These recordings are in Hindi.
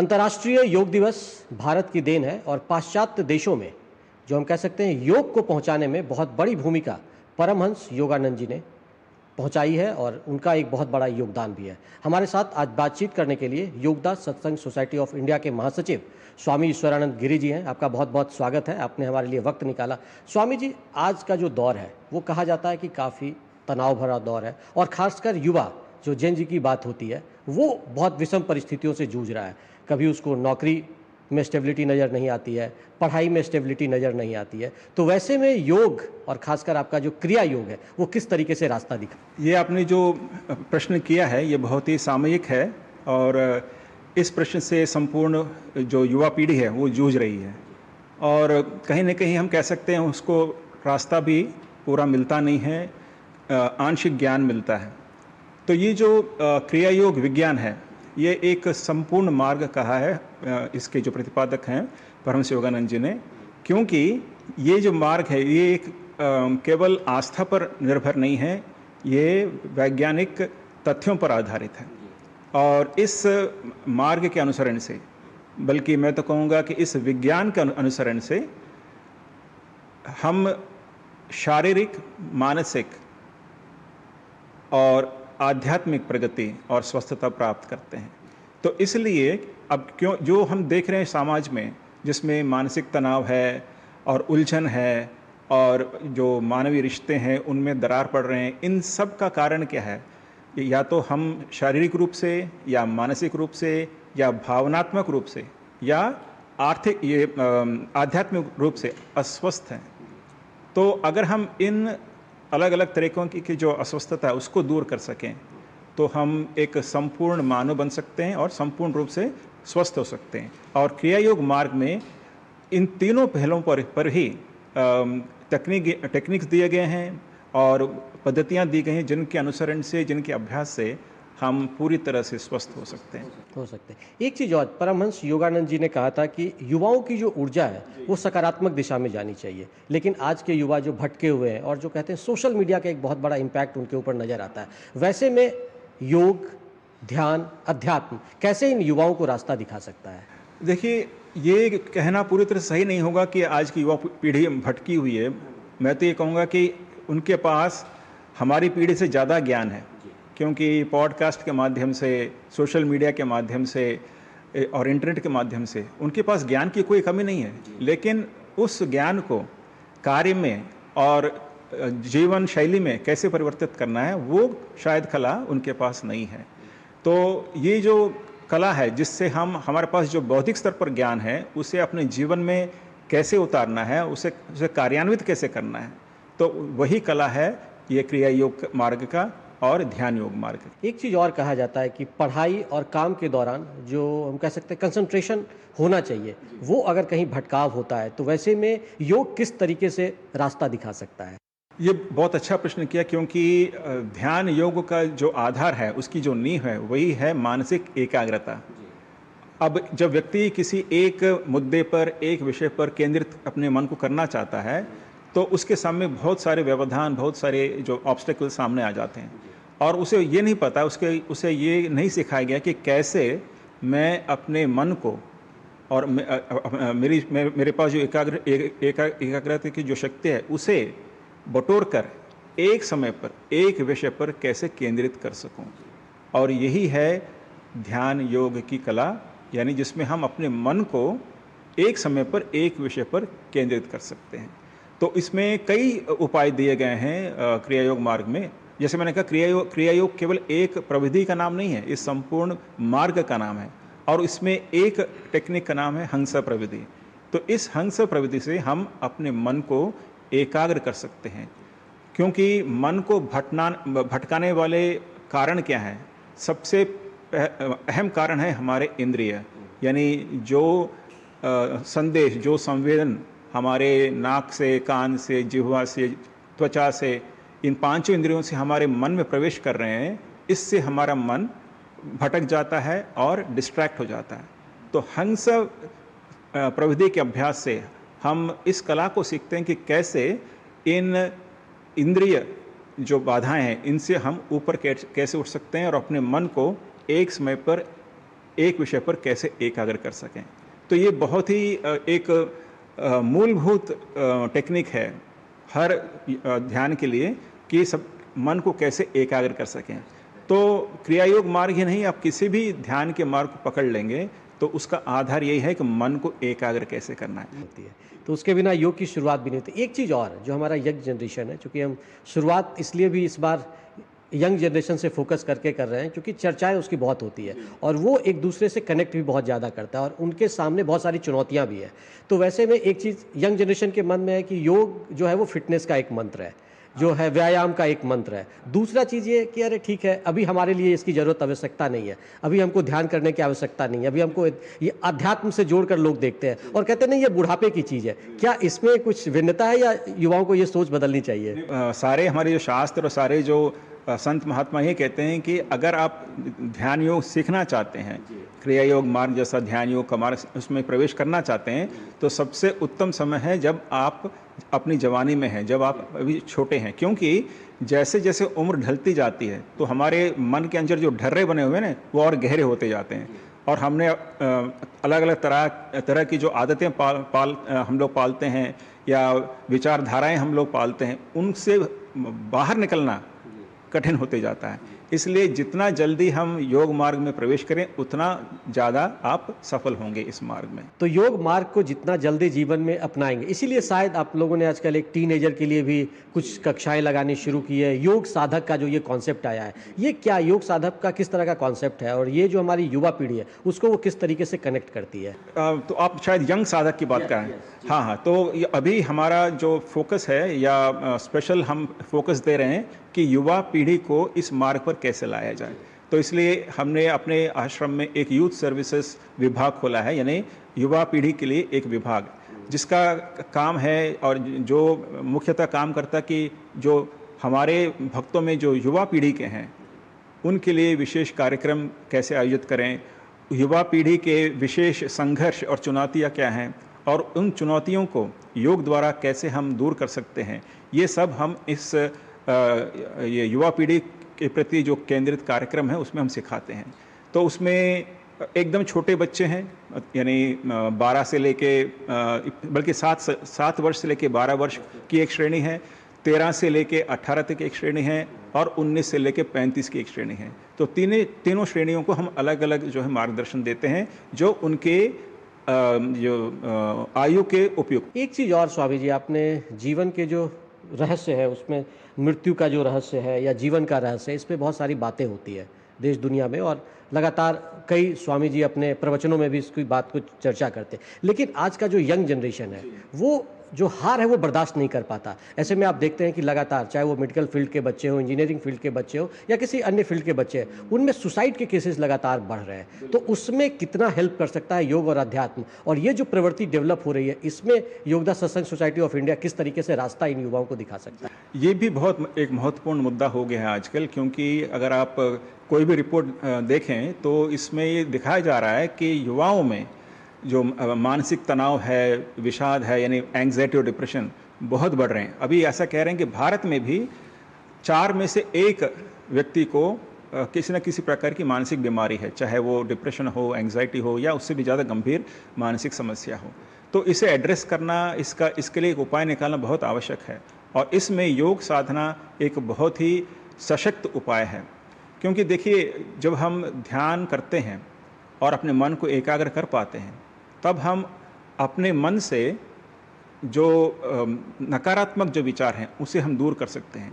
अंतर्राष्ट्रीय योग दिवस भारत की देन है और पाश्चात्य देशों में जो हम कह सकते हैं योग को पहुंचाने में बहुत बड़ी भूमिका परमहंस योगानंद जी ने पहुंचाई है और उनका एक बहुत बड़ा योगदान भी है। हमारे साथ आज बातचीत करने के लिए योगदास सत्संग सोसाइटी ऑफ इंडिया के महासचिव स्वामी ईश्वरानंद गिरी जी हैं। आपका बहुत बहुत स्वागत है, आपने हमारे लिए वक्त निकाला। स्वामी जी, आज का जो दौर है वो कहा जाता है कि काफ़ी तनाव भरा दौर है और ख़ासकर युवा जो जेन जी की बात होती है वो बहुत विषम परिस्थितियों से जूझ रहा है। कभी उसको नौकरी में स्टेबिलिटी नज़र नहीं आती है, पढ़ाई में स्टेबिलिटी नज़र नहीं आती है, तो वैसे में योग और ख़ासकर आपका जो क्रिया योग है वो किस तरीके से रास्ता दिखा? ये आपने जो प्रश्न किया है ये बहुत ही सामयिक है और इस प्रश्न से संपूर्ण जो युवा पीढ़ी है वो जूझ रही है और कहीं ना कहीं हम कह सकते हैं उसको रास्ता भी पूरा मिलता नहीं है, आंशिक ज्ञान मिलता है। तो ये जो क्रिया योग विज्ञान है ये एक संपूर्ण मार्ग कहा है इसके जो प्रतिपादक हैं परमहंस योगानंद जी ने, क्योंकि ये जो मार्ग है ये एक केवल आस्था पर निर्भर नहीं है, ये वैज्ञानिक तथ्यों पर आधारित है। और इस मार्ग के अनुसरण से, बल्कि मैं तो कहूँगा कि इस विज्ञान के अनुसरण से हम शारीरिक, मानसिक और आध्यात्मिक प्रगति और स्वस्थता प्राप्त करते हैं। तो इसलिए अब क्यों जो हम देख रहे हैं समाज में जिसमें मानसिक तनाव है और उलझन है और जो मानवीय रिश्ते हैं उनमें दरार पड़ रहे हैं, इन सब का कारण क्या है? या तो हम शारीरिक रूप से या मानसिक रूप से या भावनात्मक रूप से या आर्थिक ये आध्यात्मिक रूप से अस्वस्थ हैं। तो अगर हम इन अलग अलग तरीकों की जो अस्वस्थता है उसको दूर कर सकें तो हम एक संपूर्ण मानव बन सकते हैं और संपूर्ण रूप से स्वस्थ हो सकते हैं। और क्रिया योग मार्ग में इन तीनों पहलों पर ही टेक्निक्स दिए गए हैं और पद्धतियां दी गई हैं जिनके अनुसरण से, जिनके अभ्यास से हम पूरी तरह से स्वस्थ हो सकते हैं। एक चीज़ और, परमहंस योगानंद जी ने कहा था कि युवाओं की जो ऊर्जा है वो सकारात्मक दिशा में जानी चाहिए, लेकिन आज के युवा जो भटके हुए हैं और जो कहते हैं सोशल मीडिया का एक बहुत बड़ा इम्पैक्ट उनके ऊपर नज़र आता है। वैसे में योग, ध्यान, अध्यात्म कैसे इन युवाओं को रास्ता दिखा सकता है? देखिए, ये कहना पूरी तरह सही नहीं होगा कि आज की युवा पीढ़ी भटकी हुई है। मैं तो ये कहूँगा कि उनके पास हमारी पीढ़ी से ज़्यादा ज्ञान है, क्योंकि पॉडकास्ट के माध्यम से, सोशल मीडिया के माध्यम से और इंटरनेट के माध्यम से उनके पास ज्ञान की कोई कमी नहीं है, लेकिन उस ज्ञान को कार्य में और जीवन शैली में कैसे परिवर्तित करना है वो शायद कला उनके पास नहीं है। तो ये जो कला है जिससे हमारे पास जो बौद्धिक स्तर पर ज्ञान है उसे अपने जीवन में कैसे उतारना है, उसे कार्यान्वित कैसे करना है, तो वही कला है ये क्रिया योग मार्ग का और ध्यान योग मार्ग। एक चीज़ और कहा जाता है कि पढ़ाई और काम के दौरान जो हम कह सकते हैं कंसंट्रेशन होना चाहिए, वो अगर कहीं भटकाव होता है तो वैसे में योग किस तरीके से रास्ता दिखा सकता है? ये बहुत अच्छा प्रश्न किया, क्योंकि ध्यान योग का जो आधार है, उसकी जो नींव है वही है मानसिक एकाग्रता। अब जब व्यक्ति किसी एक मुद्दे पर, एक विषय पर केंद्रित अपने मन को करना चाहता है तो उसके सामने बहुत सारे व्यवधान, बहुत सारे जो ऑब्स्टेकल सामने आ जाते हैं और उसे ये नहीं पता, उसे ये नहीं सिखाया गया कि कैसे मैं अपने मन को और मेरे पास जो एकाग्रता की जो शक्ति है उसे बटोर कर एक समय पर, एक विषय पर कैसे केंद्रित कर सकूं। और यही है ध्यान योग की कला, यानी जिसमें हम अपने मन को एक समय पर, एक विषय पर केंद्रित कर सकते हैं। तो इसमें कई उपाय दिए गए हैं क्रिया योग मार्ग में। जैसे मैंने कहा, क्रिया योग केवल एक प्रविधि का नाम नहीं है, इस संपूर्ण मार्ग का नाम है और इसमें एक टेक्निक का नाम है हंस प्रविधि। तो इस हंस प्रविधि से हम अपने मन को एकाग्र कर सकते हैं, क्योंकि मन को भटकाने वाले कारण क्या हैं? सबसे अहम कारण है हमारे इंद्रिय, यानी जो संदेश, जो संवेदन हमारे नाक से, कान से, जिह्वा से, त्वचा से, इन पांचों इंद्रियों से हमारे मन में प्रवेश कर रहे हैं, इससे हमारा मन भटक जाता है और डिस्ट्रैक्ट हो जाता है। तो हंस प्रविधि के अभ्यास से हम इस कला को सीखते हैं कि कैसे इन इंद्रिय जो बाधाएं हैं इनसे हम ऊपर कैसे उठ सकते हैं और अपने मन को एक समय पर एक विषय पर कैसे एकाग्र कर सकें। तो ये बहुत ही एक मूलभूत टेक्निक है हर ध्यान के लिए कि सब मन को कैसे एकाग्र कर सकें। तो क्रिया योग मार्ग ही नहीं, आप किसी भी ध्यान के मार्ग को पकड़ लेंगे तो उसका आधार यही है कि मन को एकाग्र कैसे करना है। होती है, तो उसके बिना योग की शुरुआत भी नहीं होती। एक चीज़ और जो हमारा यंग जनरेशन है, चूँकि हम शुरुआत इसलिए भी इस बार यंग जनरेशन से फोकस करके कर रहे हैं क्योंकि चर्चाएं उसकी बहुत होती है और वो एक दूसरे से कनेक्ट भी बहुत ज़्यादा करता है और उनके सामने बहुत सारी चुनौतियां भी है। तो वैसे में एक चीज़ यंग जनरेशन के मन में है कि योग जो है वो फिटनेस का एक मंत्र है, जो है व्यायाम का एक मंत्र है। दूसरा चीज़ ये कि अरे ठीक है, अभी हमारे लिए इसकी ज़रूरत आवश्यकता नहीं है, अभी हमको ध्यान करने की आवश्यकता नहीं है, अभी हमको ये अध्यात्म से जोड़कर लोग देखते हैं और कहते हैं नहीं ये बुढ़ापे की चीज़ है। क्या इसमें कुछ भिन्नता है या युवाओं को ये सोच बदलनी चाहिए? सारे हमारे जो शास्त्र और सारे जो संत महात्मा ये कहते हैं कि अगर आप ध्यान योग सीखना चाहते हैं, क्रिया योग मार्ग जैसा ध्यान योग का मार्ग उसमें प्रवेश करना चाहते हैं, तो सबसे उत्तम समय है जब आप अपनी जवानी में हैं, जब आप अभी छोटे हैं। क्योंकि जैसे जैसे उम्र ढलती जाती है तो हमारे मन के अंदर जो ढर्रे बने हुए हैं ना, वो और गहरे होते जाते हैं और हमने अलग अलग तरह की जो आदतें हम लोग पालते हैं या विचारधाराएं हम लोग पालते हैं, उनसे बाहर निकलना कठिन होते जाता है। इसलिए जितना जल्दी हम योग मार्ग में प्रवेश करें उतना ज़्यादा आप सफल होंगे इस मार्ग में। तो योग मार्ग को जितना जल्दी जीवन में अपनाएंगे, इसीलिए शायद आप लोगों ने आजकल एक टीनेजर के लिए भी कुछ कक्षाएं लगानी शुरू की है। योग साधक का जो ये कॉन्सेप्ट आया है, ये क्या योग साधक का किस तरह का कॉन्सेप्ट है और ये जो हमारी युवा पीढ़ी है उसको वो किस तरीके से कनेक्ट करती है? तो आप शायद यंग साधक की बात करें। हाँ हाँ, तो ये अभी हमारा जो फोकस है या स्पेशल हम फोकस दे रहे हैं कि युवा पीढ़ी को इस मार्ग पर कैसे लाया जाए। तो इसलिए हमने अपने आश्रम में एक यूथ सर्विसेज विभाग खोला है, यानी युवा पीढ़ी के लिए एक विभाग जिसका काम है और जो मुख्यतः काम करता है कि जो हमारे भक्तों में जो युवा पीढ़ी के हैं उनके लिए विशेष कार्यक्रम कैसे आयोजित करें, युवा पीढ़ी के विशेष संघर्ष और चुनौतियाँ क्या हैं और उन चुनौतियों को योग द्वारा कैसे हम दूर कर सकते हैं, ये सब हम इस ये युवा पीढ़ी के प्रति जो केंद्रित कार्यक्रम है उसमें हम सिखाते हैं। तो उसमें एकदम छोटे बच्चे हैं, यानी 12 से लेके बल्कि 7 वर्ष से लेके 12 वर्ष की एक श्रेणी है, 13 से लेके 18 तक एक श्रेणी है और 19 से लेके 35 की एक श्रेणी है। तो तीनों श्रेणियों को हम अलग अलग जो है मार्गदर्शन देते हैं जो उनके जो आयु के उपयुक्त। एक चीज़ और स्वामी जी, आपने जीवन के जो रहस्य है उसमें मृत्यु का जो रहस्य है या जीवन का रहस्य है, इस पे बहुत सारी बातें होती है देश दुनिया में और लगातार कई स्वामी जी अपने प्रवचनों में भी इसकी बात को चर्चा करते हैं। लेकिन आज का जो यंग जनरेशन है वो जो हार है वो बर्दाश्त नहीं कर पाता। ऐसे में आप देखते हैं कि लगातार चाहे वो मेडिकल फील्ड के बच्चे हो, इंजीनियरिंग फील्ड के बच्चे हो या किसी अन्य फील्ड के बच्चे हैं, उनमें सुसाइड के केसेस लगातार बढ़ रहे हैं। तो उसमें कितना हेल्प कर सकता है योग और अध्यात्म, और ये जो प्रवृत्ति डेवलप हो रही है इसमें योगदान सत्संग सोसाइटी ऑफ इंडिया किस तरीके से रास्ता इन युवाओं को दिखा सकता है? ये भी बहुत एक महत्वपूर्ण मुद्दा हो गया है आजकल, क्योंकि अगर आप कोई भी रिपोर्ट देखें तो इसमें ये दिखाया जा रहा है कि युवाओं में जो मानसिक तनाव है, विषाद है, यानी एंग्जाइटी और डिप्रेशन बहुत बढ़ रहे हैं। अभी ऐसा कह रहे हैं कि भारत में भी 4 में से 1 व्यक्ति को किसी न किसी प्रकार की मानसिक बीमारी है, चाहे वो डिप्रेशन हो, एंग्जाइटी हो या उससे भी ज़्यादा गंभीर मानसिक समस्या हो। तो इसे एड्रेस करना, इसके लिए एक उपाय निकालना बहुत आवश्यक है और इसमें योग साधना एक बहुत ही सशक्त उपाय है। क्योंकि देखिए, जब हम ध्यान करते हैं और अपने मन को एकाग्र कर पाते हैं तब हम अपने मन से जो नकारात्मक जो विचार हैं उसे हम दूर कर सकते हैं।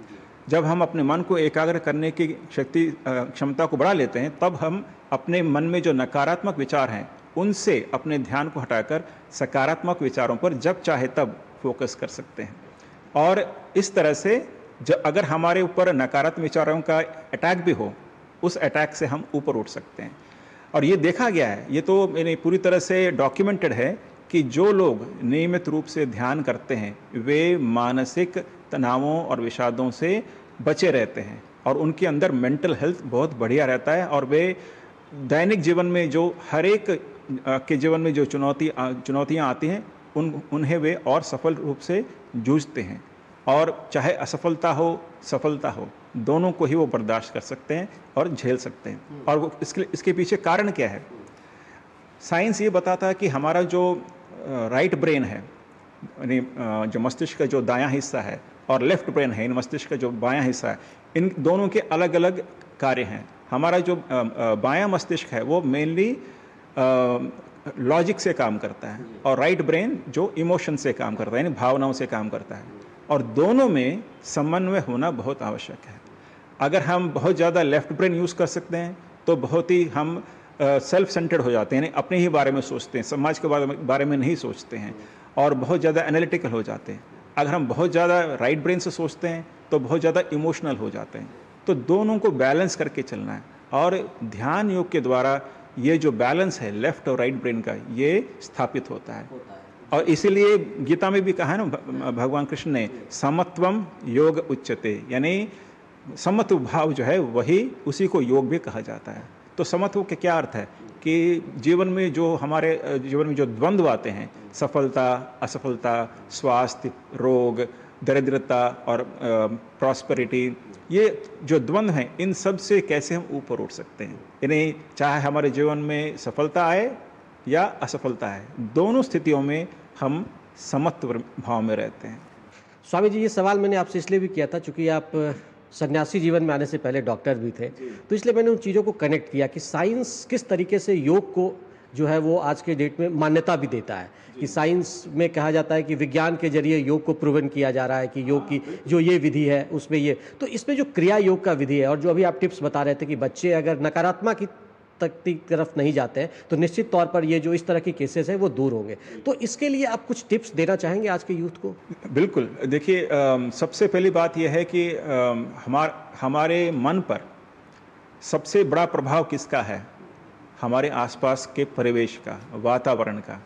जब हम अपने मन को एकाग्र करने की क्षमता को बढ़ा लेते हैं तब हम अपने मन में जो नकारात्मक विचार हैं उनसे अपने ध्यान को हटाकर सकारात्मक विचारों पर जब चाहे तब फोकस कर सकते हैं। और इस तरह से अगर हमारे ऊपर नकारात्मक विचारों का अटैक भी हो, उस अटैक से हम ऊपर उठ सकते हैं। और ये देखा गया है, ये तो यानी पूरी तरह से डॉक्यूमेंटेड है कि जो लोग नियमित रूप से ध्यान करते हैं वे मानसिक तनावों और विषादों से बचे रहते हैं और उनके अंदर मेंटल हेल्थ बहुत बढ़िया रहता है और वे दैनिक जीवन में जो हर एक के जीवन में जो चुनौतियाँ आती हैं उन्हें वे और सफल रूप से जूझते हैं और चाहे असफलता हो, सफलता हो, दोनों को ही वो बर्दाश्त कर सकते हैं और झेल सकते हैं। और वो इसके पीछे कारण क्या है? साइंस ये बताता है कि हमारा जो राइट ब्रेन है, यानी जो मस्तिष्क का जो दायां हिस्सा है, और लेफ्ट ब्रेन है, इन मस्तिष्क का जो बायां हिस्सा है, इन दोनों के अलग अलग कार्य हैं। हमारा जो बायां मस्तिष्क है वो मेनली लॉजिक से काम करता है, और राइट ब्रेन जो इमोशन से काम करता है, यानी भावनाओं से काम करता है, और दोनों में समन्वय होना बहुत आवश्यक है। अगर हम बहुत ज़्यादा लेफ्ट ब्रेन यूज़ कर सकते हैं तो बहुत ही हम सेल्फ सेंटर्ड हो जाते हैं, यानी अपने ही बारे में सोचते हैं, समाज के बारे में नहीं सोचते हैं, और बहुत ज़्यादा एनालिटिकल हो जाते हैं। अगर हम बहुत ज़्यादा राइट ब्रेन से सोचते हैं तो बहुत ज़्यादा इमोशनल हो जाते हैं। तो दोनों को बैलेंस करके चलना है, और ध्यान योग के द्वारा ये जो बैलेंस है लेफ्ट और राइट ब्रेन का, ये स्थापित होता है। और इसीलिए गीता में भी कहा है ना भगवान कृष्ण ने, समत्वम योग उच्यते, यानी समत्व भाव जो है वही, उसी को योग भी कहा जाता है। तो समत्व के क्या अर्थ है कि जीवन में जो हमारे जीवन में जो द्वंद्व आते हैं, सफलता असफलता, स्वास्थ्य रोग, दरिद्रता और प्रॉस्पेरिटी, ये जो द्वंद्व हैं, इन सब से कैसे हम ऊपर उठ सकते हैं। यानी चाहे हमारे जीवन में सफलता आए या असफलता है, दोनों स्थितियों में हम समत्व भाव में रहते हैं। स्वामी जी, ये सवाल मैंने आपसे इसलिए भी किया था चूँकि आप सन्यासी जीवन में आने से पहले डॉक्टर भी थे, तो इसलिए मैंने उन चीज़ों को कनेक्ट किया कि साइंस किस तरीके से योग को जो है वो आज के डेट में मान्यता भी देता है। कि साइंस में कहा जाता है कि विज्ञान के जरिए योग को प्रूवन किया जा रहा है कि योग की जो ये विधि है उसमें ये, तो इसमें जो क्रिया योग का विधि है, और जो अभी आप टिप्स बता रहे थे कि बच्चे अगर नकारात्मक की तरफ नहीं जाते हैं तो निश्चित तौर पर ये जो इस तरह की केसेस हैं वो दूर होंगे। तो इसके लिए आप कुछ टिप्स देना चाहेंगे आज के यूथ को? बिल्कुल। देखिए, सबसे पहली बात यह है कि हमारे मन पर सबसे बड़ा प्रभाव किसका है? हमारे आसपास के परिवेश का, वातावरण का।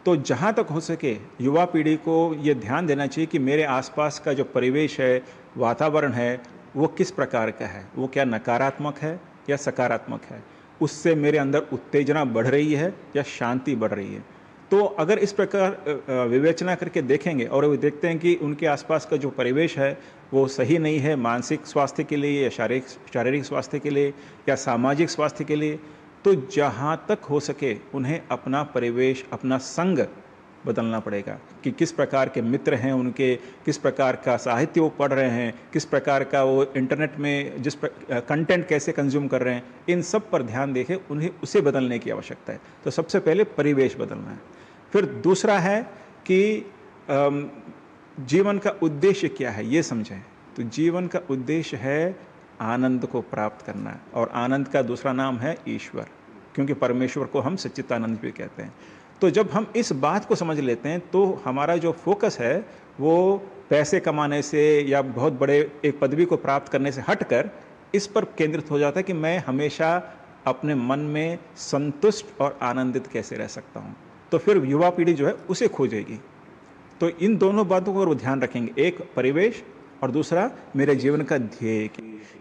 तो जहाँ तक हो सके युवा पीढ़ी को ये ध्यान देना चाहिए कि मेरे आसपास का जो परिवेश है, वातावरण है, वो किस प्रकार का है, वो क्या नकारात्मक है या सकारात्मक है, उससे मेरे अंदर उत्तेजना बढ़ रही है या शांति बढ़ रही है। तो अगर इस प्रकार विवेचना करके देखेंगे और वो देखते हैं कि उनके आसपास का जो परिवेश है वो सही नहीं है मानसिक स्वास्थ्य के लिए या शारीरिक स्वास्थ्य के लिए या सामाजिक स्वास्थ्य के लिए, तो जहाँ तक हो सके उन्हें अपना परिवेश, अपना संग बदलना पड़ेगा कि किस प्रकार के मित्र हैं उनके, किस प्रकार का साहित्य वो पढ़ रहे हैं, किस प्रकार का वो इंटरनेट में कंटेंट कैसे कंज्यूम कर रहे हैं, इन सब पर ध्यान देके उन्हें उसे बदलने की आवश्यकता है। तो सबसे पहले परिवेश बदलना है। फिर दूसरा है कि जीवन का उद्देश्य क्या है ये समझें। तो जीवन का उद्देश्य है आनंद को प्राप्त करना, और आनंद का दूसरा नाम है ईश्वर, क्योंकि परमेश्वर को हम सच्चिदानंद भी कहते हैं। तो जब हम इस बात को समझ लेते हैं तो हमारा जो फोकस है वो पैसे कमाने से या बहुत बड़े एक पदवी को प्राप्त करने से हटकर इस पर केंद्रित हो जाता है कि मैं हमेशा अपने मन में संतुष्ट और आनंदित कैसे रह सकता हूँ। तो फिर युवा पीढ़ी जो है उसे खोजेगी। तो इन दोनों बातों को वो ध्यान रखेंगे, एक परिवेश और दूसरा मेरे जीवन का ध्येय।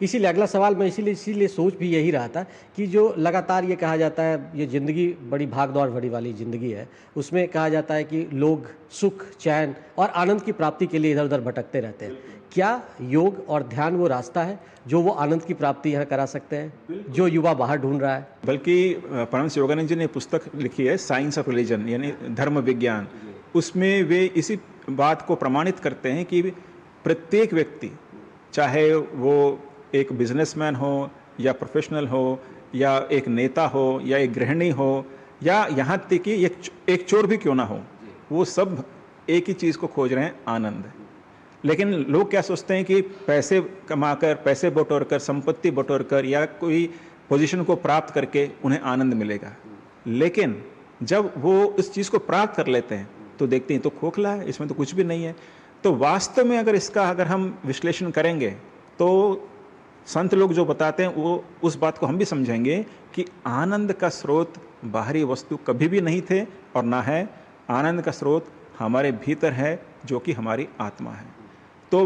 इसीलिए अगला सवाल मैं इसीलिए सोच भी यही रहा था कि जो लगातार ये कहा जाता है ये ज़िंदगी बड़ी भाग दौड़ भरी वाली ज़िंदगी है, उसमें कहा जाता है कि लोग सुख, चैन और आनंद की प्राप्ति के लिए इधर उधर भटकते रहते हैं। क्या योग और ध्यान वो रास्ता है जो वो आनंद की प्राप्ति यहाँ करा सकते हैं जो युवा बाहर ढूंढ रहा है? बल्कि परमहंस योगानंद जी ने पुस्तक लिखी है साइंस ऑफ रिलीजन, यानी धर्म विज्ञान। उसमें वे इसी बात को प्रमाणित करते हैं कि प्रत्येक व्यक्ति, चाहे वो एक बिजनेसमैन हो या प्रोफेशनल हो या एक नेता हो या एक गृहिणी हो या यहाँ तक कि एक चोर भी क्यों ना हो, वो सब एक ही चीज़ को खोज रहे हैं, आनंद। लेकिन लोग क्या सोचते हैं कि पैसे कमाकर, पैसे बटोर कर, संपत्ति बटोर कर या कोई पोजीशन को प्राप्त करके उन्हें आनंद मिलेगा। लेकिन जब वो इस चीज़ को प्राप्त कर लेते हैं तो देखते हैं तो खोखला है, इसमें तो कुछ भी नहीं है। तो वास्तव में अगर हम विश्लेषण करेंगे तो संत लोग जो बताते हैं वो उस बात को हम भी समझेंगे कि आनंद का स्रोत बाहरी वस्तु कभी भी नहीं थे और ना है। आनंद का स्रोत हमारे भीतर है जो कि हमारी आत्मा है। तो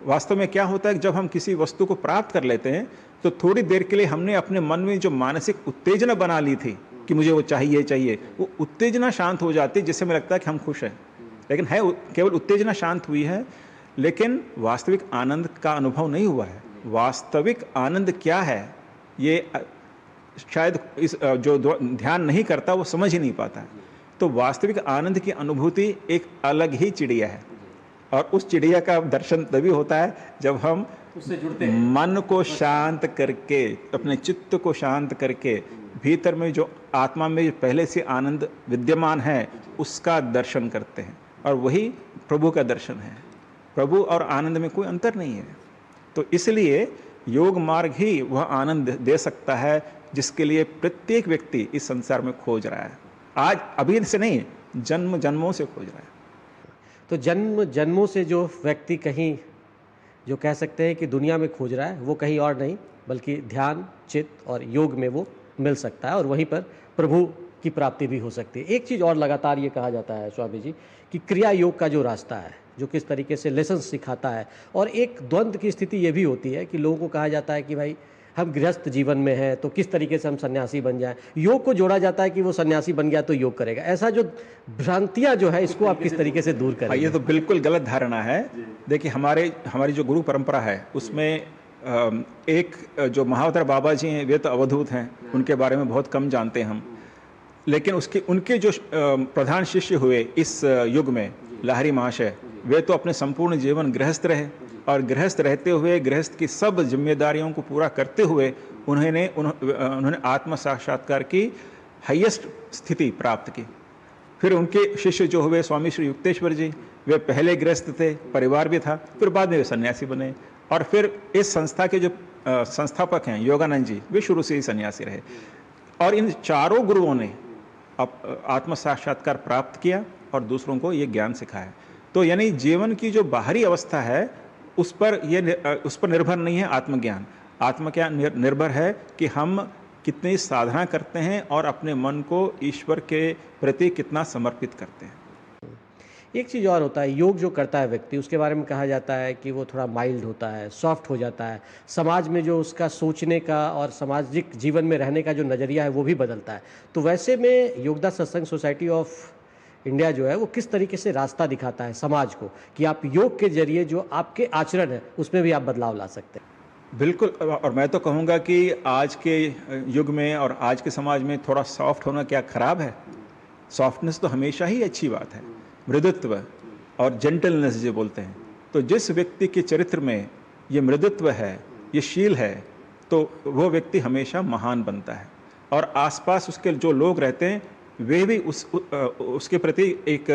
वास्तव में क्या होता है, जब हम किसी वस्तु को प्राप्त कर लेते हैं तो थोड़ी देर के लिए हमने अपने मन में जो मानसिक उत्तेजना बना ली थी कि मुझे वो चाहिए, वो उत्तेजना शांत हो जाती है, जिससे हमें लगता है कि हम खुश हैं। लेकिन है केवल उत्तेजना शांत हुई है, लेकिन वास्तविक आनंद का अनुभव नहीं हुआ है। वास्तविक आनंद क्या है ये शायद इस जो ध्यान नहीं करता वो समझ ही नहीं पाता है। तो वास्तविक आनंद की अनुभूति एक अलग ही चिड़िया है, और उस चिड़िया का दर्शन तभी होता है जब हम उससे जुड़ते हैं। मन को शांत करके, अपने चित्त को शांत करके, भीतर में जो आत्मा में पहले से आनंद विद्यमान है उसका दर्शन करते हैं, और वही प्रभु का दर्शन है। प्रभु और आनंद में कोई अंतर नहीं है। तो इसलिए योग मार्ग ही वह आनंद दे सकता है जिसके लिए प्रत्येक व्यक्ति इस संसार में खोज रहा है। आज अभी से नहीं, जन्म जन्मों से खोज रहा है। तो जन्म जन्मों से जो व्यक्ति कहीं जो कह सकते हैं कि दुनिया में खोज रहा है, वो कहीं और नहीं बल्कि ध्यान, चित्त और योग में वो मिल सकता है, और वहीं पर प्रभु की प्राप्ति भी हो सकती है। एक चीज़ और लगातार ये कहा जाता है स्वामी जी कि क्रिया योग का जो रास्ता है, जो किस तरीके से लेसन सिखाता है, और एक द्वंद्व की स्थिति ये भी होती है कि लोगों को कहा जाता है कि भाई हम गृहस्थ जीवन में हैं तो किस तरीके से हम सन्यासी बन जाएं। योग को जोड़ा जाता है कि वो सन्यासी बन गया तो योग करेगा। ऐसा जो भ्रांतियां जो है, इसको आप किस तरीके से दूर करें? ये तो बिल्कुल गलत धारणा है। देखिए, हमारी जो गुरु परंपरा है उसमें एक जो महावतार बाबा जी हैं वे तो अवधूत हैं, उनके बारे में बहुत कम जानते हैं हम। लेकिन उनके जो प्रधान शिष्य हुए इस युग में, लाहिरी महाशय, वे तो अपने संपूर्ण जीवन गृहस्थ रहे, और गृहस्थ रहते हुए गृहस्थ की सब जिम्मेदारियों को पूरा करते हुए उन्होंने आत्म साक्षात्कार की हाईएस्ट स्थिति प्राप्त की। फिर उनके शिष्य जो हुए स्वामी श्री युक्तेश्वर जी, वे पहले गृहस्थ थे, परिवार भी था, फिर बाद में वे सन्यासी बने। और फिर इस संस्था के जो संस्थापक हैं योगानंद जी, वे शुरू से ही सन्यासी रहे। और इन चारों गुरुओं ने आत्म साक्षात्कार प्राप्त किया और दूसरों को ये ज्ञान सिखाया। तो यानी जीवन की जो बाहरी अवस्था है उस पर निर्भर नहीं है आत्मज्ञान। आत्मज्ञान निर्भर है कि हम कितनी साधना करते हैं और अपने मन को ईश्वर के प्रति कितना समर्पित करते हैं। एक चीज़ और होता है, योग जो करता है व्यक्ति, उसके बारे में कहा जाता है कि वो थोड़ा माइल्ड होता है, सॉफ्ट हो जाता है। समाज में जो उसका सोचने का और सामाजिक जीवन में रहने का जो नज़रिया है वो भी बदलता है। तो वैसे में योगदा सत्संग सोसाइटी ऑफ इंडिया जो है वो किस तरीके से रास्ता दिखाता है समाज को कि आप योग के जरिए जो आपके आचरण है उसमें भी आप बदलाव ला सकते हैं? बिल्कुल। और मैं तो कहूँगा कि आज के युग में और आज के समाज में थोड़ा सॉफ्ट होना क्या खराब है? सॉफ्टनेस तो हमेशा ही अच्छी बात है। मृदुत्व और जेंटलनेस जो बोलते हैं, तो जिस व्यक्ति के चरित्र में ये मृदुत्व है, ये शील है, तो वो व्यक्ति हमेशा महान बनता है, और आसपास उसके जो लोग रहते हैं वे भी उसके प्रति एक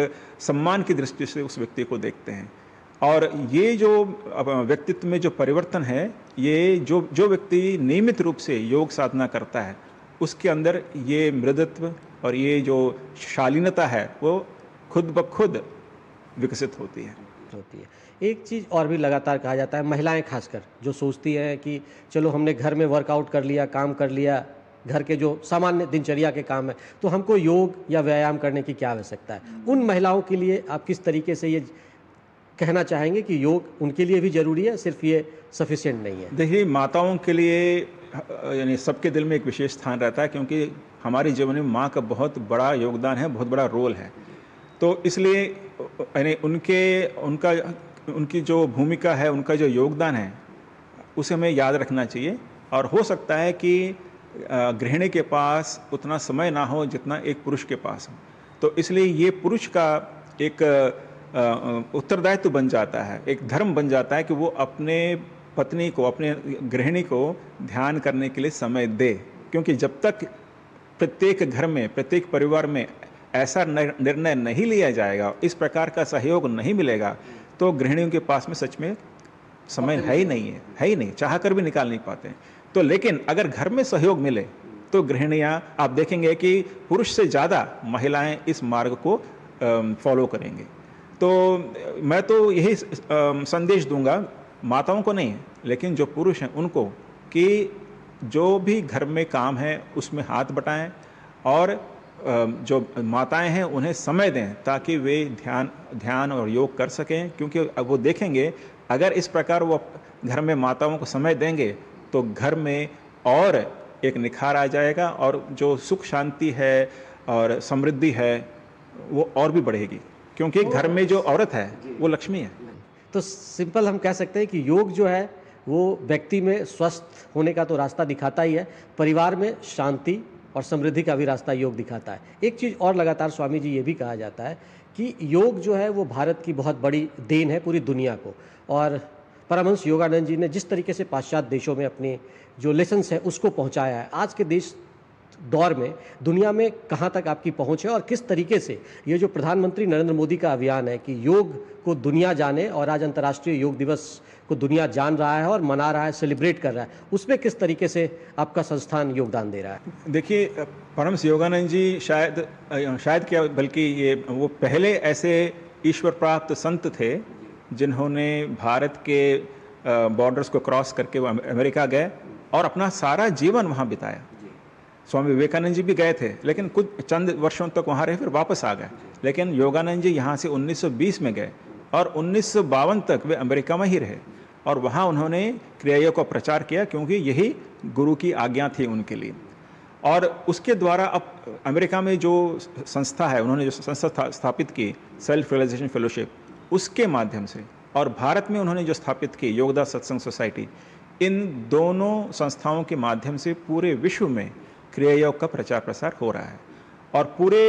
सम्मान की दृष्टि से उस व्यक्ति को देखते हैं। और ये जो व्यक्तित्व में जो परिवर्तन है, ये जो व्यक्ति नियमित रूप से योग साधना करता है उसके अंदर ये मृदुत्व और ये जो शालीनता है वो खुद ब खुद विकसित होती है। एक चीज़ और भी लगातार कहा जाता है, महिलाएं खासकर जो सोचती हैं कि चलो हमने घर में वर्कआउट कर लिया, काम कर लिया, घर के जो सामान्य दिनचर्या के काम है, तो हमको योग या व्यायाम करने की क्या आवश्यकता है। उन महिलाओं के लिए आप किस तरीके से ये कहना चाहेंगे कि योग उनके लिए भी ज़रूरी है, सिर्फ ये सफिशिएंट नहीं है? देखिए, माताओं के लिए यानी सबके दिल में एक विशेष स्थान रहता है, क्योंकि हमारे जीवन में माँ का बहुत बड़ा योगदान है, बहुत बड़ा रोल है। तो इसलिए यानी उनकी जो भूमिका है, उनका जो योगदान है, उसे हमें याद रखना चाहिए। और हो सकता है कि गृहिणी के पास उतना समय ना हो जितना एक पुरुष के पास हो, तो इसलिए ये पुरुष का एक उत्तरदायित्व बन जाता है, एक धर्म बन जाता है कि वो अपने पत्नी को, अपने गृहिणी को ध्यान करने के लिए समय दे। क्योंकि जब तक प्रत्येक घर में, प्रत्येक परिवार में ऐसा निर्णय नहीं लिया जाएगा, इस प्रकार का सहयोग नहीं मिलेगा, तो गृहिणियों के पास में सच में समय है ही नहीं, चाह कर भी निकाल नहीं पाते हैं। तो लेकिन अगर घर में सहयोग मिले तो गृहिणियाँ, आप देखेंगे कि पुरुष से ज़्यादा महिलाएं इस मार्ग को फॉलो करेंगे। तो मैं तो यही संदेश दूंगा, माताओं को नहीं लेकिन जो पुरुष हैं उनको, कि जो भी घर में काम है उसमें हाथ बटाएं, और जो माताएं हैं उन्हें समय दें ताकि वे ध्यान और योग कर सकें। क्योंकि अब वो देखेंगे अगर इस प्रकार वो घर में माताओं को समय देंगे तो घर में और एक निखार आ जाएगा, और जो सुख शांति है और समृद्धि है वो और भी बढ़ेगी, क्योंकि घर में जो औरत है वो लक्ष्मी है। तो सिंपल हम कह सकते हैं कि योग जो है वो व्यक्ति में स्वस्थ होने का तो रास्ता दिखाता ही है, परिवार में शांति और समृद्धि का भी रास्ता योग दिखाता है। एक चीज़ और लगातार स्वामी जी ये भी कहा जाता है कि योग जो है वो भारत की बहुत बड़ी देन है पूरी दुनिया को, और परमहंस योगानंद जी ने जिस तरीके से पाश्चात्य देशों में अपने जो लेसन्स है उसको पहुंचाया है, आज के देश दौर में दुनिया में कहां तक आपकी पहुंच है और किस तरीके से ये जो प्रधानमंत्री नरेंद्र मोदी का अभियान है कि योग को दुनिया जाने, और आज अंतर्राष्ट्रीय योग दिवस को दुनिया जान रहा है और मना रहा है, सेलिब्रेट कर रहा है, उसमें किस तरीके से आपका संस्थान योगदान दे रहा है? देखिए, परमहंस योगानंद जी शायद क्या बल्कि ये वो पहले ऐसे ईश्वर प्राप्त संत थे जिन्होंने भारत के बॉर्डर्स को क्रॉस करके वो अमेरिका गए और अपना सारा जीवन वहाँ बिताया। स्वामी विवेकानंद जी भी गए थे, लेकिन कुछ चंद वर्षों तक वहाँ रहे, फिर वापस आ गए। लेकिन योगानंद जी यहाँ से 1920 में गए और 1952 तक वे अमेरिका में ही रहे, और वहाँ उन्होंने क्रियायोग का प्रचार किया, क्योंकि यही गुरु की आज्ञा थी उनके लिए। और उसके द्वारा अब अमेरिका में जो संस्था है, उन्होंने जो संस्था स्थापित की सेल्फ रियलाइजेशन फेलोशिप, उसके माध्यम से, और भारत में उन्होंने जो स्थापित की योगदा सत्संग सोसाइटी, इन दोनों संस्थाओं के माध्यम से पूरे विश्व में क्रिया योग का प्रचार प्रसार हो रहा है। और पूरे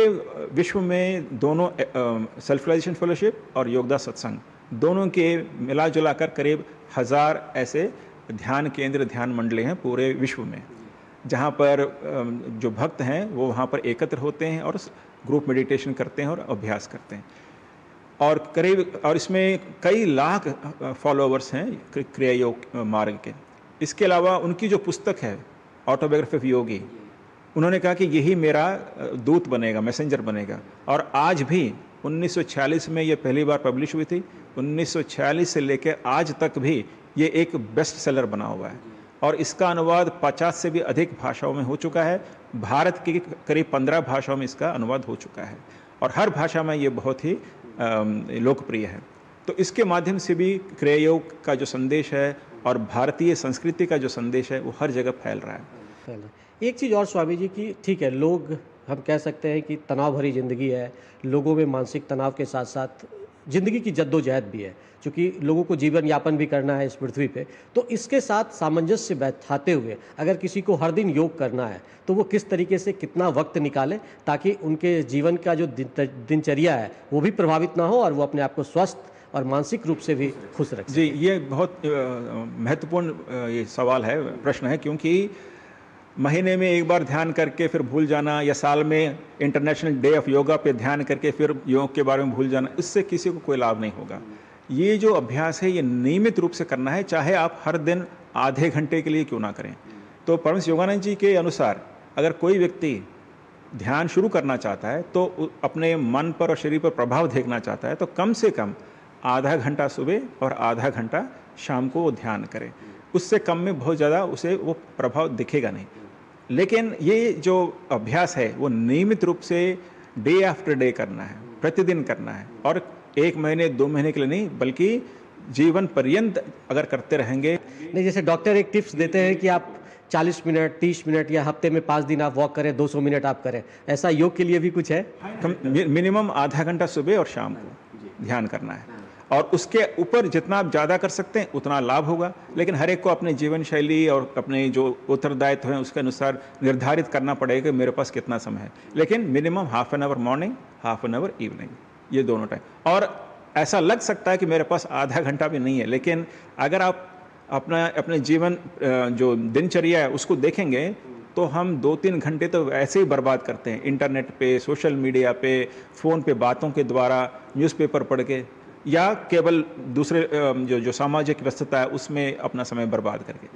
विश्व में दोनों सेल्फ रियलाइजेशन फेलोशिप और योगदा सत्संग दोनों के मिला जुला कर करीब 1000 ऐसे ध्यान केंद्र, ध्यान मंडले हैं पूरे विश्व में, जहाँ पर जो भक्त हैं वो वहाँ पर एकत्र होते हैं और ग्रुप मेडिटेशन करते हैं और अभ्यास करते हैं। और इसमें कई लाख फॉलोअर्स हैं क्रिया योग मार्ग के। इसके अलावा उनकी जो पुस्तक है ऑटोबायोग्राफी ऑफ योगी, उन्होंने कहा कि यही मेरा दूत बनेगा, मैसेंजर बनेगा। और आज भी 1946 में ये पहली बार पब्लिश हुई थी, 1946 से लेकर आज तक भी ये एक बेस्ट सेलर बना हुआ है, और इसका अनुवाद 50 से भी अधिक भाषाओं में हो चुका है। भारत की करीब 15 भाषाओं में इसका अनुवाद हो चुका है, और हर भाषा में ये बहुत ही लोकप्रिय है। तो इसके माध्यम से भी क्रिया योग का जो संदेश है और भारतीय संस्कृति का जो संदेश है वो हर जगह फैल रहा है। एक चीज़ और स्वामी जी की, ठीक है, लोग हम कह सकते हैं कि तनाव भरी ज़िंदगी है, लोगों में मानसिक तनाव के साथ साथ ज़िंदगी की जद्दोजहद भी है, क्योंकि लोगों को जीवन यापन भी करना है इस पृथ्वी पे। तो इसके साथ सामंजस्य बैठाते हुए अगर किसी को हर दिन योग करना है तो वो किस तरीके से कितना वक्त निकाले ताकि उनके जीवन का जो दिनचर्या है वो भी प्रभावित ना हो और वो अपने आप को स्वस्थ और मानसिक रूप से भी खुश रखें? जी, ये बहुत महत्वपूर्ण ये सवाल है, प्रश्न है, क्योंकि महीने में एक बार ध्यान करके फिर भूल जाना, या साल में इंटरनेशनल डे ऑफ योगा पे ध्यान करके फिर योग के बारे में भूल जाना, इससे किसी को कोई लाभ नहीं होगा। ये जो अभ्यास है ये नियमित रूप से करना है, चाहे आप हर दिन आधे घंटे के लिए क्यों ना करें। तो परमहंस योगानंद जी के अनुसार अगर कोई व्यक्ति ध्यान शुरू करना चाहता है, तो अपने मन पर और शरीर पर प्रभाव देखना चाहता है, तो कम से कम आधा घंटा सुबह और आधा घंटा शाम को वो ध्यान करे। उससे कम में बहुत ज़्यादा उसे वो प्रभाव दिखेगा नहीं। लेकिन ये जो अभ्यास है वो नियमित रूप से डे आफ्टर डे करना है, प्रतिदिन करना है, और 1 महीने 2 महीने के लिए नहीं, बल्कि जीवन पर्यंत अगर करते रहेंगे। नहीं, जैसे डॉक्टर एक टिप्स देते हैं कि आप 40 मिनट, 30 मिनट, या हफ्ते में 5 दिन आप वॉक करें, 200 मिनट आप करें, ऐसा योग के लिए भी कुछ है? मिनिमम आधा घंटा सुबह और शाम को ध्यान करना है, और उसके ऊपर जितना आप ज़्यादा कर सकते हैं उतना लाभ होगा। लेकिन हर एक को अपने जीवन शैली और अपने जो उत्तरदायित्व हैं उसके अनुसार निर्धारित करना पड़ेगा कि मेरे पास कितना समय है। लेकिन minimum ½ an hour morning, ½ an hour evening, ये दोनों टाइम। और ऐसा लग सकता है कि मेरे पास आधा घंटा भी नहीं है, लेकिन अगर आप अपने जीवन जो दिनचर्या है उसको देखेंगे तो हम 2-3 घंटे तो ऐसे ही बर्बाद करते हैं, इंटरनेट पे, सोशल मीडिया पे, फ़ोन पे बातों के द्वारा, न्यूज़पेपर पढ़ के, या केवल दूसरे जो सामाजिक व्यस्तता है उसमें अपना समय बर्बाद करके।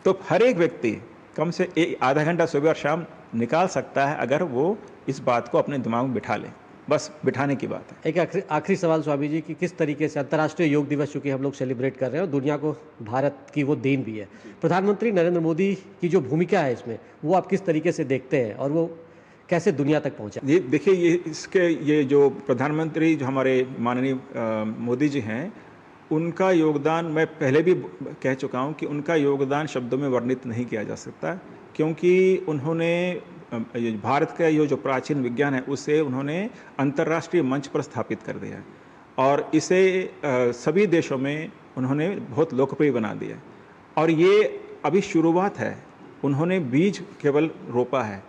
तो हर एक व्यक्ति कम से आधा घंटा सुबह और शाम निकाल सकता है अगर वो इस बात को अपने दिमाग में बिठा ले। बस बिठाने की बात है। एक आखिरी सवाल स्वामी जी कि किस तरीके से अंतर्राष्ट्रीय योग दिवस चूँकि हम लोग सेलिब्रेट कर रहे हैं और दुनिया को भारत की वो देन भी है, प्रधानमंत्री नरेंद्र मोदी की जो भूमिका है इसमें, वो आप किस तरीके से देखते हैं और वो कैसे दुनिया तक पहुँचा? ये देखिए, ये जो प्रधानमंत्री जो हमारे माननीय मोदी जी हैं, उनका योगदान मैं पहले भी कह चुका हूँ कि उनका योगदान शब्दों में वर्णित नहीं किया जा सकता, क्योंकि उन्होंने भारत का ये जो प्राचीन विज्ञान है उसे उन्होंने अंतर्राष्ट्रीय मंच पर स्थापित कर दिया, और इसे सभी देशों में उन्होंने बहुत लोकप्रिय बना दिया। और ये अभी शुरुआत है, उन्होंने बीज केवल रोपा है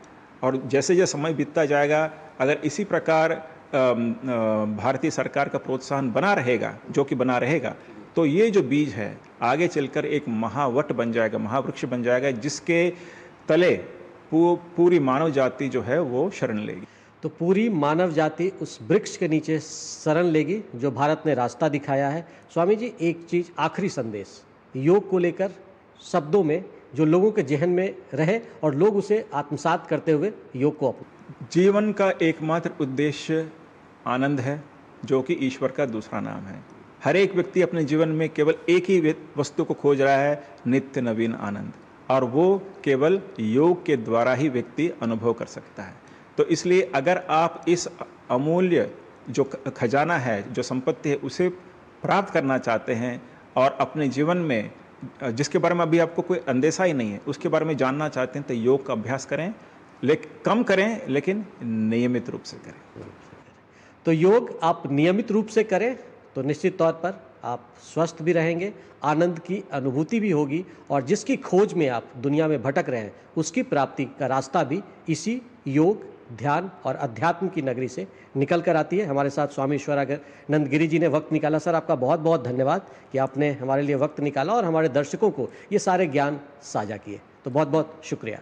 और जैसे जैसे समय बीतता जाएगा, अगर इसी प्रकार भारतीय सरकार का प्रोत्साहन बना रहेगा, जो कि बना रहेगा, तो ये जो बीज है आगे चलकर एक महावट बन जाएगा, महावृक्ष बन जाएगा, जिसके तले पूरी मानव जाति जो है वो शरण लेगी। तो पूरी मानव जाति उस वृक्ष के नीचे शरण लेगी जो भारत ने रास्ता दिखाया है। स्वामी जी, एक चीज़, आखिरी संदेश योग को लेकर शब्दों में जो लोगों के जहन में रहे और लोग उसे आत्मसात करते हुए योग को जीवन का एकमात्र उद्देश्य आनंद है, जो कि ईश्वर का दूसरा नाम है। हर एक व्यक्ति अपने जीवन में केवल एक ही वस्तु को खोज रहा है, नित्य नवीन आनंद, और वो केवल योग के द्वारा ही व्यक्ति अनुभव कर सकता है। तो इसलिए अगर आप इस अमूल्य जो खजाना है, जो संपत्ति है, उसे प्राप्त करना चाहते हैं और अपने जीवन में जिसके बारे में अभी आपको कोई अंदेशा ही नहीं है, उसके बारे में जानना चाहते हैं, तो योग का अभ्यास करें, कम करें लेकिन नियमित रूप से करें। तो योग आप नियमित रूप से करें तो निश्चित तौर पर आप स्वस्थ भी रहेंगे, आनंद की अनुभूति भी होगी, और जिसकी खोज में आप दुनिया में भटक रहे हैं उसकी प्राप्ति का रास्ता भी इसी योग, ध्यान और अध्यात्म की नगरी से निकल कर आती है। हमारे साथ स्वामी ईश्वरानंद गिरी जी ने वक्त निकाला। सर, आपका बहुत बहुत धन्यवाद कि आपने हमारे लिए वक्त निकाला और हमारे दर्शकों को ये सारे ज्ञान साझा किए। तो बहुत बहुत शुक्रिया।